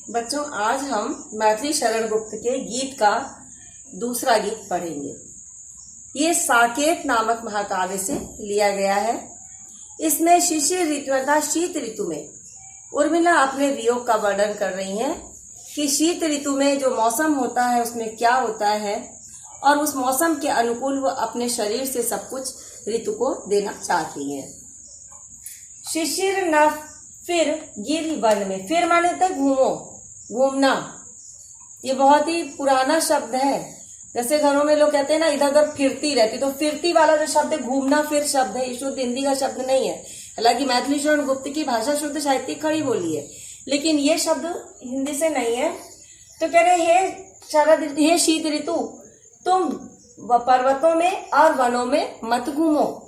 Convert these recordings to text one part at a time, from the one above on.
बच्चों, आज हम मैथिली शरण गुप्त के गीत का दूसरा गीत पढ़ेंगे। ये साकेत नामक महाकाव्य से लिया गया है। इसमें शिशिर ऋतु अर्थात शीत ऋतु में उर्मिला अपने वियोग का वर्णन कर रही हैं कि शीत ऋतु में जो मौसम होता है उसमें क्या होता है और उस मौसम के अनुकूल वो अपने शरीर से सब कुछ ऋतु को देना चाहती हैं। शिशिर न फिर गिर वन में, फिर माने तक घूमो, घूमना। ये बहुत ही पुराना शब्द है। जैसे घरों में लोग कहते हैं ना, इधर उधर फिरती रहती, तो फिरती वाला जो शब्द है घूमना फिर शब्द है, ये शुद्ध हिंदी का शब्द नहीं है। हालांकि मैथिली शरण गुप्त की भाषा शुद्ध साहित्यिक खड़ी बोली है, लेकिन ये शब्द हिंदी से नहीं है। तो कह रहे हे शरद, हे शीत ऋतु, तुम पर्वतों में और वनों में मत घूमो।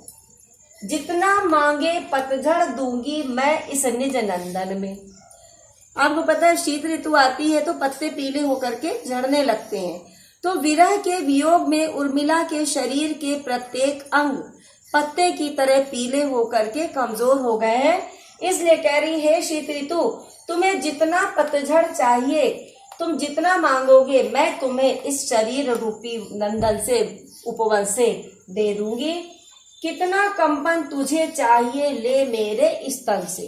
जितना मांगे पतझड़ दूंगी मैं इस निज नंदन में। आपको पता है शीत ऋतु आती है तो पत्ते पीले होकर के झड़ने लगते हैं। तो विरह के वियोग में उर्मिला के शरीर के प्रत्येक अंग पत्ते की तरह पीले होकर के कमजोर हो गए हैं। इसलिए कह रही है शीत ऋतु, तुम्हें जितना पतझड़ चाहिए, तुम जितना मांगोगे मैं तुम्हें इस शरीर रूपी नंदन से, उपवन से दे दूंगी। कितना कंपन तुझे चाहिए ले मेरे स्तन से।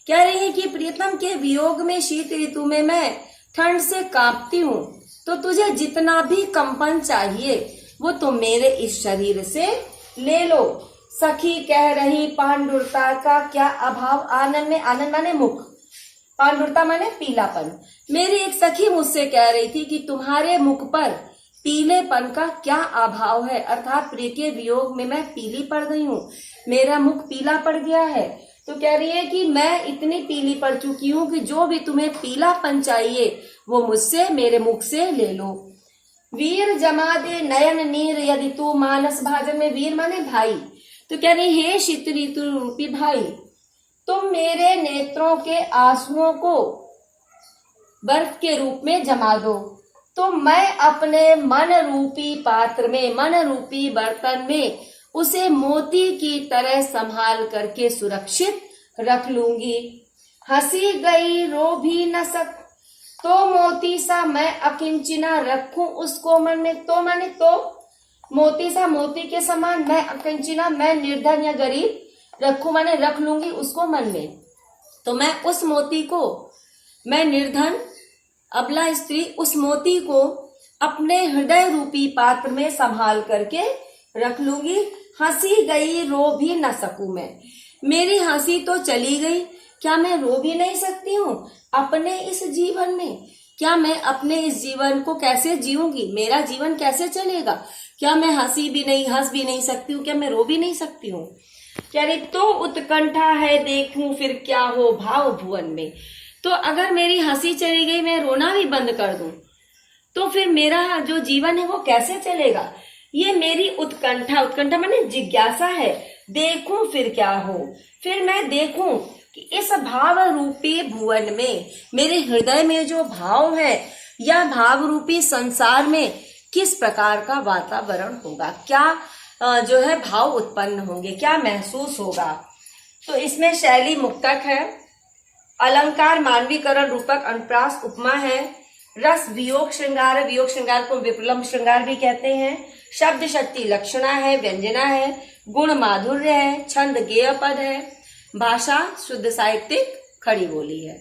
कह रही है कि प्रियतम के वियोग में शीत ऋतु में मैं ठंड से कांपती हूँ, तो तुझे जितना भी कंपन चाहिए वो तुम मेरे इस शरीर से ले लो। सखी कह रही पांडुरता का क्या अभाव आनंद में, आनंद माने मुख, पांडुरता माने पीलापन। मेरी एक सखी मुझसे कह रही थी कि तुम्हारे मुख पर पीलेपन का क्या अभाव है, अर्थात प्रिय के वियोग में मैं पीली पड़ गई हूँ, मेरा मुख पीला पड़ गया है। तो कह रही है कि मैं इतनी पीली पड़ चुकी हूँ कि जो भी तुम्हें पीलापन चाहिए वो मुझसे, मेरे मुख से ले लो। वीर जमा दे नयन नीर यदि तू मानस भाजन में, वीर माने भाई। तो कह रही हे शीत ऋतु रूपी भाई, तुम मेरे नेत्रों के आंसुओं को बर्फ के रूप में जमा दो, तो मैं अपने मन रूपी पात्र में, मन रूपी बर्तन में उसे मोती की तरह संभाल करके सुरक्षित रख लूंगी। हंसी गई रो भी न सक, तो मोती सा मैं अकिंचना रखूं उसको मन में। तो माने तो मोती सा, मोती के समान मैं अकिंचना, मैं निर्धन या गरीब रखूं माने रख लूंगी उसको मन में। तो मैं उस मोती को, मैं निर्धन अबला स्त्री, उस मोती को अपने हृदय रूपी पात्र में संभाल करके रख लूंगी। हंसी गई रो भी न सकूं मैं, मेरी हंसी तो चली गई, क्या मैं रो भी नहीं सकती हूँ अपने इस जीवन में? क्या मैं अपने इस जीवन को कैसे जीऊंगी? मेरा जीवन कैसे चलेगा? क्या मैं हंस भी नहीं सकती हूँ? क्या मैं रो भी नहीं सकती हूँ? क्या रे तो उत्कंठा है देखूं फिर क्या हो भाव भुवन में। तो अगर मेरी हंसी चली गई, मैं रोना भी बंद कर दूं, तो फिर मेरा जो जीवन है वो कैसे चलेगा? ये मेरी उत्कंठा, उत्कंठा माने जिज्ञासा है। देखूं फिर क्या हो, फिर मैं देखूं कि इस भाव रूपी भुवन में, मेरे हृदय में जो भाव है या भाव रूपी संसार में किस प्रकार का वातावरण होगा, क्या जो है भाव उत्पन्न होंगे, क्या महसूस होगा। तो इसमें शैली मुक्तक है, अलंकार मानवीकरण रूपक अनुप्रास उपमा है, रस वियोग श्रृंगार है, वियोग श्रृंगार को विप्लव श्रृंगार भी कहते हैं, शब्द शक्ति लक्षणा है, व्यंजना है, गुण माधुर्य है, छंद गेय पद है, भाषा शुद्ध साहित्यिक खड़ी बोली है।